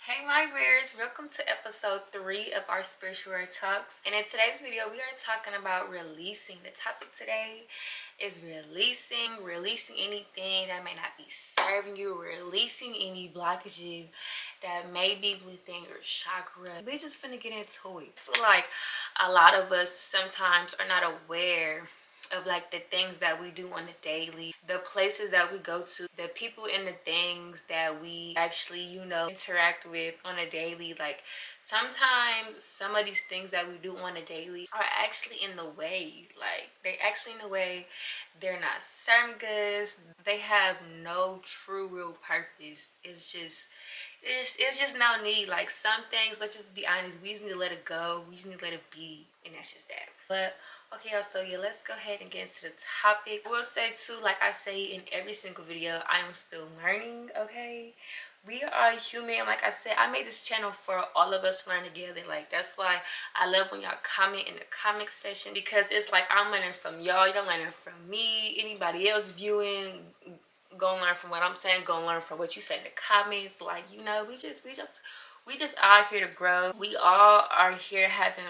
Hey my viewers, welcome to episode 3 of our Spiritual Rare Talks. And in today's video, we are talking about releasing. The topic today is releasing anything that may not be serving you, releasing any blockages that may be within your chakra. We just finna get into it. I feel like a lot of us sometimes are not aware of like the things that we do on the daily, the places that we go to, the people and the things that we actually interact with on a daily. Like sometimes some of these things that we do on a daily are actually in the way. Like they actually in the way. They're not serving us. They have no true real purpose. It's just no need. Like some things, let's just be honest, we just need to let it go, we just need to let it be, and that's just that. But okay, y'all, so yeah, let's go ahead and get into the topic. I will say too, like I say in every single video, I am still learning. Okay, we are human. Like I said, I made this channel for all of us to learn together. Like that's why I love when y'all comment in the comment section, because it's like I'm learning from y'all learning from me. Anybody else viewing, gonna learn from what I'm saying, gonna learn from what you say in the comments. Like, we just are here to grow. We all are here having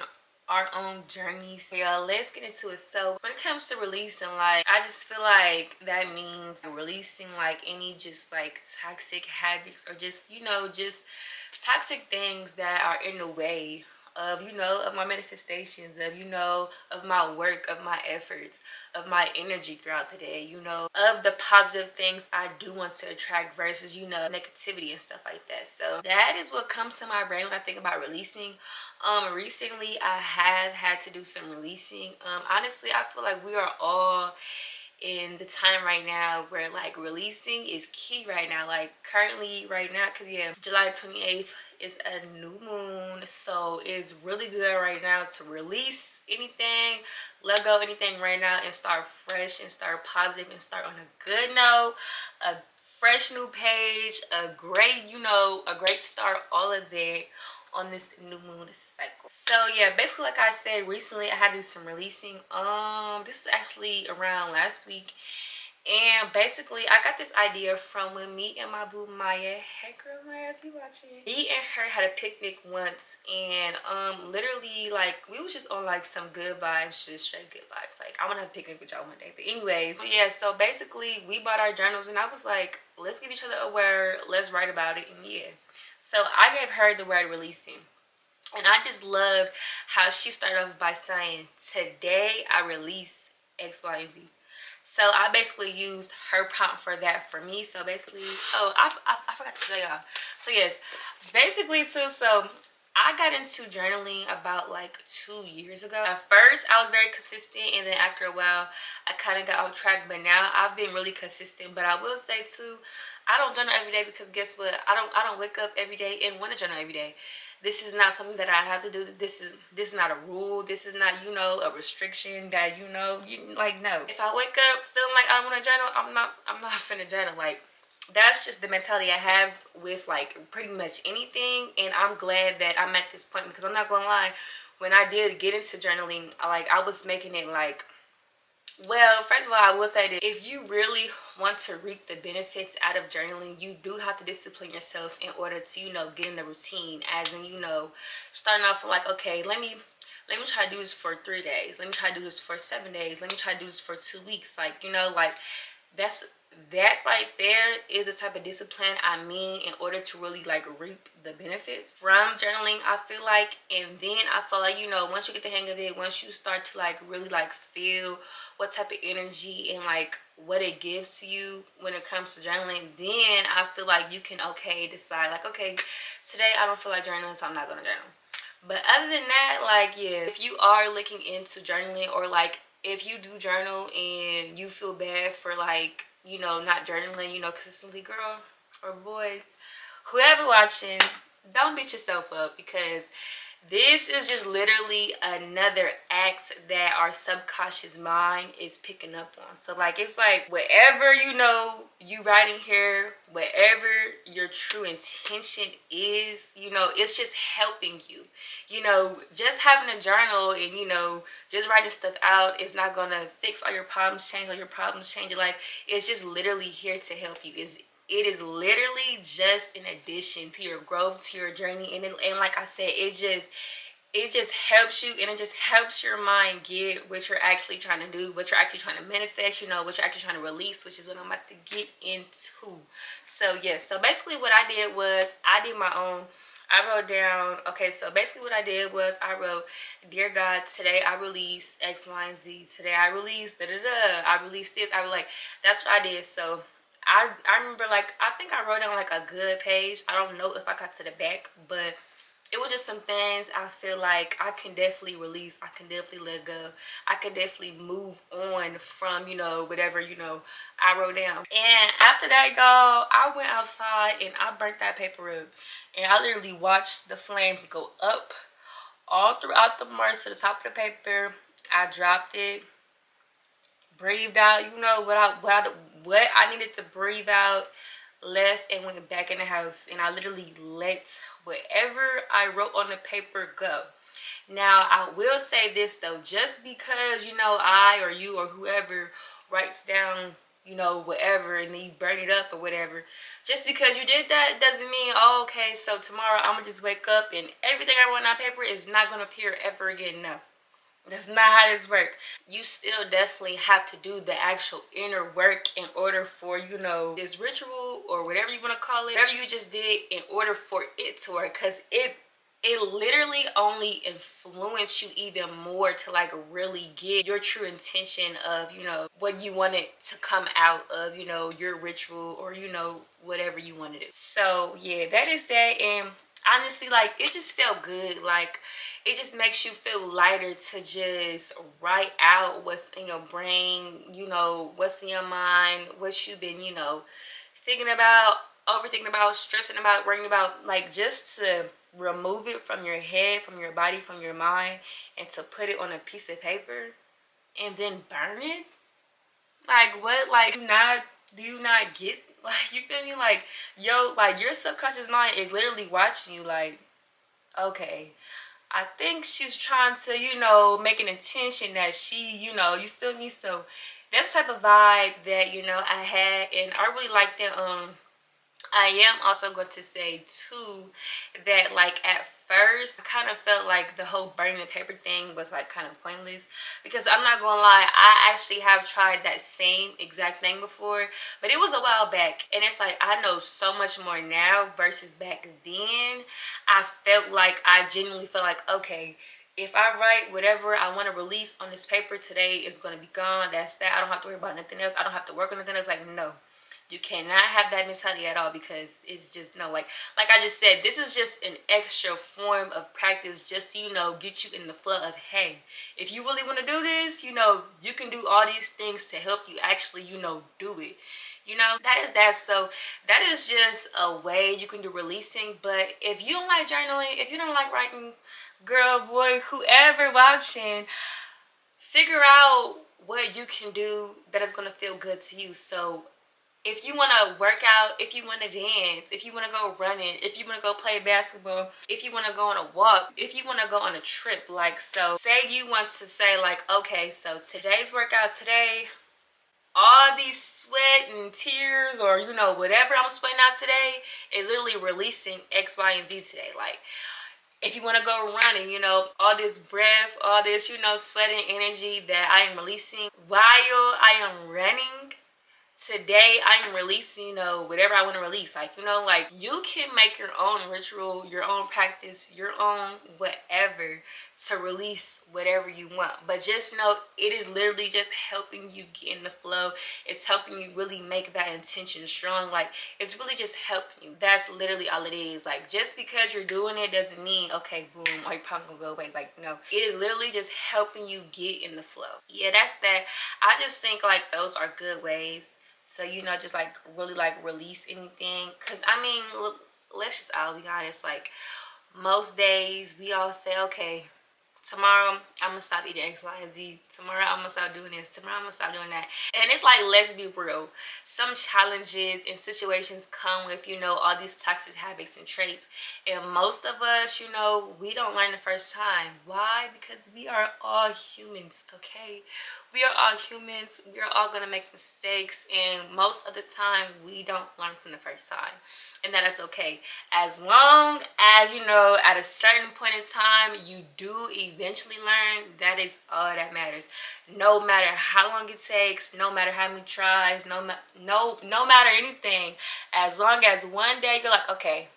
our own journeys. So y'all, let's get into it. So when it comes to releasing, like I just feel like that means releasing like any just like toxic habits, or just just toxic things that are in the way of of my manifestations, of my work, of my efforts, of my energy throughout the day, of the positive things I do want to attract versus negativity and stuff like that. So that is what comes to my brain when I think about releasing. Recently I have had to do some releasing. Honestly, I feel like we are all in the time right now where like releasing is key right now. Like currently right now, because yeah, July 28th is a new moon, so it's really good right now to release anything, let go of anything right now, and start fresh and start positive and start on a good note, a fresh new page, a great start, all of that on this new moon cycle. So yeah, basically like I said, recently I had to do some releasing. This was actually around last week, and basically I got this idea from when me and my boo Maya, hey girl Maya, if you watching, me and her had a picnic once, and literally like we was just on like some good vibes, just straight good vibes. Like I want to have a picnic with y'all one day. But anyways, yeah, so basically we bought our journals, and I was like, let's give each other a word, let's write about it. And yeah, so I gave her the word releasing. And I just loved how she started off by saying, today I release X, Y, and Z. So I basically used her prompt for that for me. So basically, oh, I forgot to tell y'all. So yes, basically too, so I got into journaling about like 2 years ago. At first, I was very consistent, and then after a while, I kind of got off track. But now I've been really consistent. But I will say too, I don't journal every day because guess what? I don't wake up every day and want to journal every day. This is not something that I have to do. This is not a rule. This is not a restriction that like no. If I wake up feeling like I want to journal, I'm not finna journal. Like that's just the mentality I have with like pretty much anything, and I'm glad that I'm at this point, because I'm not gonna lie, when I did get into journaling, I was making it like, well, first of all, I will say that if you really want to reap the benefits out of journaling, you do have to discipline yourself in order to get in the routine, as in starting off from like, okay, let me try to do this for 3 days, let me try to do this for 7 days, let me try to do this for 2 weeks, like like that right there is the type of discipline I mean, in order to really like reap the benefits from journaling, I feel like. And then I feel like once you get the hang of it, once you start to like really like feel what type of energy and like what it gives to you when it comes to journaling, then I feel like you can decide like, okay, today I don't feel like journaling, so I'm not gonna journal. But other than that, like yeah, if you are looking into journaling, or like if you do journal and you feel bad for like not journaling consistently, girl or boy, whoever watching, don't beat yourself up, because this is just literally another act that our subconscious mind is picking up on. So like it's like whatever you writing here, whatever your true intention is, it's just helping you. Just having a journal and just writing stuff out is not gonna fix all your problems, change all your problems, change your life. It's just literally here to help you. it is literally just an addition to your growth, to your journey. And like I said, it just helps you, and it just helps your mind get what you're actually trying to do, what you're actually trying to manifest, you know, what you're actually trying to release, which is what I'm about to get into. So yes, so basically what I did was I did my own. I wrote down, okay, so basically what I did was I wrote, dear God, today I released X, Y, and Z. Today I released da-da-da. I released this. I was like, that's what I did. So I remember, like, I think I wrote down like a good page. I don't know if I got to the back, but it was just some things I feel like I can definitely release. I can definitely let go. I can definitely move on from, you know, whatever, you know, I wrote down. And after that, y'all, I went outside and I burnt that paper up. And I literally watched the flames go up all throughout the marks to the top of the paper. I dropped it, breathed out, you know, what I needed to breathe out, left, and went back in the house. And I literally let whatever I wrote on the paper go. Now, I will say this though, just because, you know, I or you or whoever writes down, you know, whatever, and then you burn it up or whatever, just because you did that doesn't mean, oh, okay, so tomorrow I'm gonna just wake up and everything I wrote on paper is not gonna appear ever again. No, that's not how this works. You still definitely have to do the actual inner work in order for, you know, this ritual or whatever you want to call it, whatever you just did, in order for it to work. Because it literally only influenced you even more to like really get your true intention of, you know, what you wanted to come out of, you know, your ritual, or, you know, whatever you wanted it. So yeah, that is that. And honestly, like, it just felt good. Like, it just makes you feel lighter to just write out what's in your brain, you know, what's in your mind, what you've been, you know, thinking about, overthinking about, stressing about, worrying about, like, just to remove it from your head, from your body, from your mind, and to put it on a piece of paper and then burn it. Like, what? Like, do you not get, like, you feel me? Like, yo, like, your subconscious mind is literally watching you, like, okay, I think she's trying to, you know, make an intention that she, you know, you feel me? So that's the type of vibe that, you know, I had. And I really liked it. I am also going to say too that, like, at first I kind of felt like the whole burning the paper thing was like kind of pointless, because I'm not gonna lie, I actually have tried that same exact thing before, but it was a while back, and it's like I know so much more now versus back then. I felt like, I genuinely felt like, okay, if I write whatever I want to release on this paper today, it's going to be gone. That's that. I don't have to worry about nothing else. I don't have to work on nothing else. Like, no. You cannot have that mentality at all, because it's just, no, like I just said, this is just an extra form of practice just to, you know, get you in the flow of, hey, if you really want to do this, you know, you can do all these things to help you actually, you know, do it. You know, that is that. So that is just a way you can do releasing. But if you don't like journaling, if you don't like writing, girl, boy, whoever watching, figure out what you can do that is going to feel good to you. So if you want to work out, if you want to dance, if you want to go running, if you want to go play basketball, if you want to go on a walk, if you want to go on a trip, like, so say you want to say, like, okay, so today's workout today, all these sweat and tears, or, you know, whatever I'm sweating out today is literally releasing X, Y, and Z today. Like, if you want to go running, you know, all this breath, all this, you know, sweating energy that I am releasing while I am running today, I am releasing, you know, whatever I want to release. Like, you know, like, you can make your own ritual, your own practice, your own whatever to release whatever you want. But just know, it is literally just helping you get in the flow. It's helping you really make that intention strong. Like, it's really just helping you. That's literally all it is. Like, just because you're doing it doesn't mean, okay, boom, all your problems gonna go away. Like, no, it is literally just helping you get in the flow. Yeah, that's that. I just think, like, those are good ways. So, you know, just like really like release anything. Because, I mean, look, let's just all be honest. Like, most days we all say, okay, Tomorrow, I'm gonna stop eating X, Y, and Z. Tomorrow, I'm gonna stop doing this. Tomorrow, I'm gonna stop doing that. And it's like, let's be real. Some challenges and situations come with, all these toxic habits and traits. And most of us, we don't learn the first time. Why? Because we are all humans, okay? We are all humans. We are all gonna make mistakes. And most of the time, we don't learn from the first time. And that is okay. As long as, at a certain point in time, you do eventually learn, that is all that matters. No matter how long it takes, no matter how many tries, no matter anything, as long as one day you're like, okay,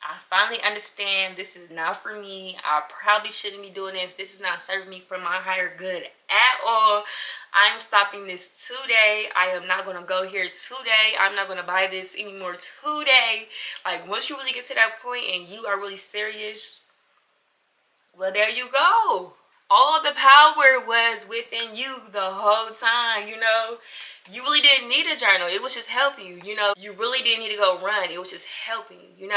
I finally understand this is not for me. I probably shouldn't be doing this. This is not serving me for my higher good at all. I am stopping this today. I am not going to go here today. I'm not going to buy this anymore today. Like, once you really get to that point and you are really serious, well, there you go. All the power was within you the whole time, You really didn't need a journal. It was just helping you, You really didn't need to go run. It was just helping you,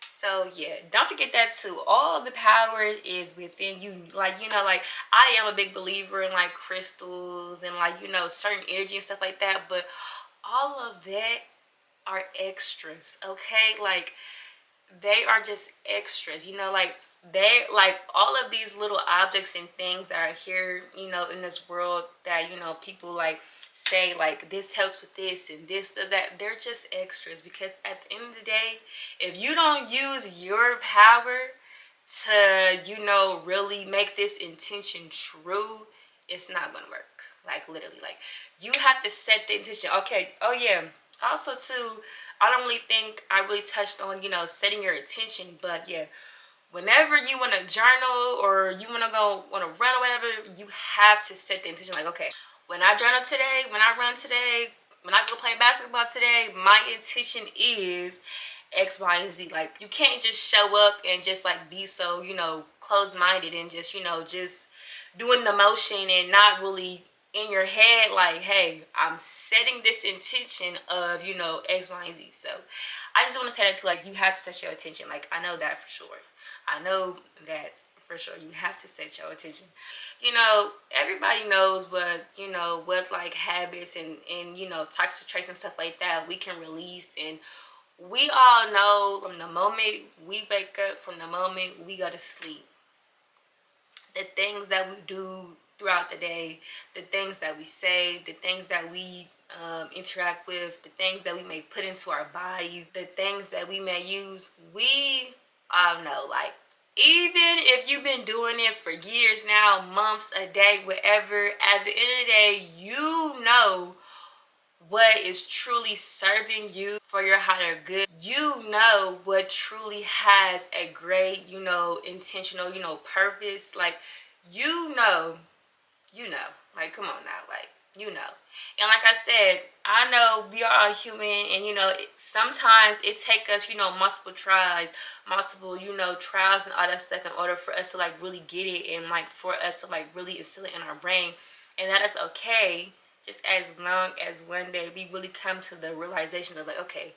So yeah, don't forget that too. All the power is within you. Like, I am a big believer in like crystals and like, certain energy and stuff like that. But all of that are extras, okay? Like, they are just extras, like they, like, all of these little objects and things that are here, in this world that, people like say like this helps with this and this, that, they're just extras. Because at the end of the day, if you don't use your power to, really make this intention true, it's not gonna work. Like, literally, like, you have to set the intention. Okay, oh yeah, also too, I don't really think I really touched on, setting your intention. But yeah, whenever you want to journal or you want to run or whatever, you have to set the intention. Like, okay, when I journal today, when I run today, when I go play basketball today, my intention is X, Y, and Z. Like, you can't just show up and just like be so, closed-minded and just, just doing the motion and not really in your head like, hey, I'm setting this intention of, X, Y, and Z. So I just want to say that too, like, you have to set your attention. Like, I know that for sure. I know that for sure. You have to set your attention. Everybody knows what like habits and toxic traits and stuff like that we can release. And we all know from the moment we wake up, from the moment we go to sleep, the things that we do throughout the day, the things that we say, the things that we interact with, the things that we may put into our body, the things that we may use, we all know. Like, even if you've been doing it for years now, months, a day, whatever, at the end of the day, you know what is truly serving you for your higher good. You know what truly has a great, intentional, purpose. Like, like, come on now, like, and like I said, I know we are all human, and sometimes it takes us, multiple tries, multiple, trials and all that stuff in order for us to like really get it, and like for us to like really instill it in our brain. And that is okay, just as long as one day we really come to the realization of like, okay,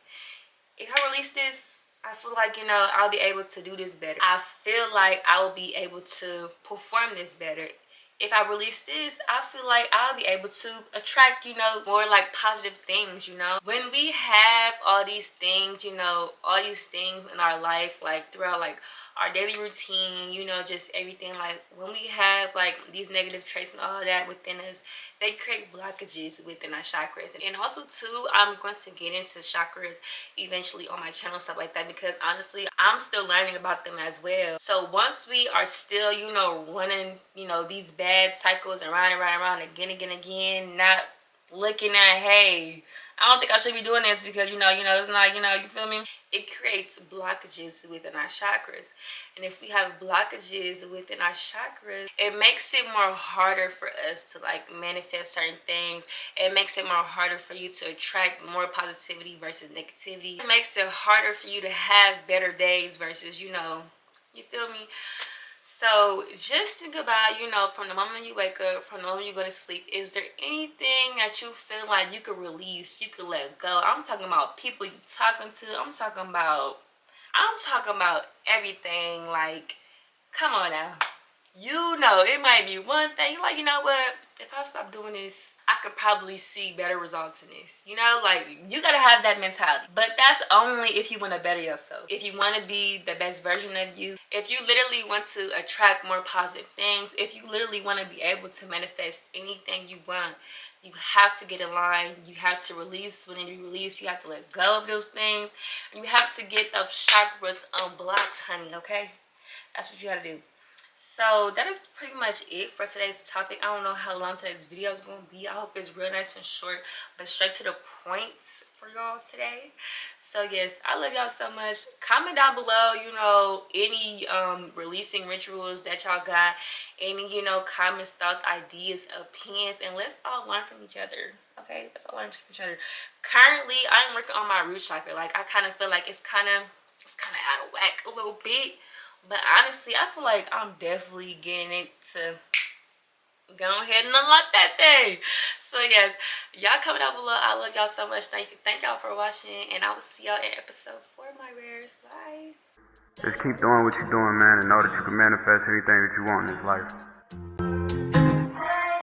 if I release this, I feel like, I'll be able to do this better. I feel like I will be able to perform this better. If I release this, I feel like I'll be able to attract, more like positive things, When we have all these things, all these things in our life, like throughout like our daily routine, just everything, like when we have like these negative traits and all that within us, they create blockages within our chakras. And also too, I'm going to get into chakras eventually on my channel, stuff like that, because honestly, I'm still learning about them as well. So once we are still, running, these bad cycles around and around again, not looking at, hey, I don't think I should be doing this because, it's not, you feel me? It creates blockages within our chakras. And if we have blockages within our chakras, it makes it more harder for us to like manifest certain things. It makes it more harder for you to attract more positivity versus negativity. It makes it harder for you to have better days versus, you feel me? So just think about, from the moment you wake up, from the moment you go to sleep, is there anything that you feel like you could release, you could let go? I'm talking about people you talking to. I'm talking about everything. Like, come on now. You know, it might be one thing. You're like, you know what? If I stop doing this, I could probably see better results in this. You know, like, you gotta have that mentality. But that's only if you want to better yourself. If you want to be the best version of you, if you literally want to attract more positive things, if you literally want to be able to manifest anything you want, you have to get in line. You have to release. When you release, you have to let go of those things. And you have to get those chakras unblocked, honey, okay? That's what you gotta do. So that is pretty much it for today's topic. I don't know how long today's video is going to be. I hope it's real nice and short, but straight to the point for y'all today. So yes, I love y'all so much. Comment down below, you know, any releasing rituals that y'all got, any, you know, comments, thoughts, ideas, opinions, and let's all learn from each other. Okay, let's all learn from each other. Currently, I'm working on my root chakra. Like, I kind of feel like it's kind of out of whack a little bit. But honestly, I feel like I'm definitely getting it to go ahead and unlock that thing. So yes, y'all comment down below. I love y'all so much. Thank y'all for watching, and I will see y'all in episode 4, my rares. Bye. Just keep doing what you're doing, man, and know that you can manifest anything that you want in this life.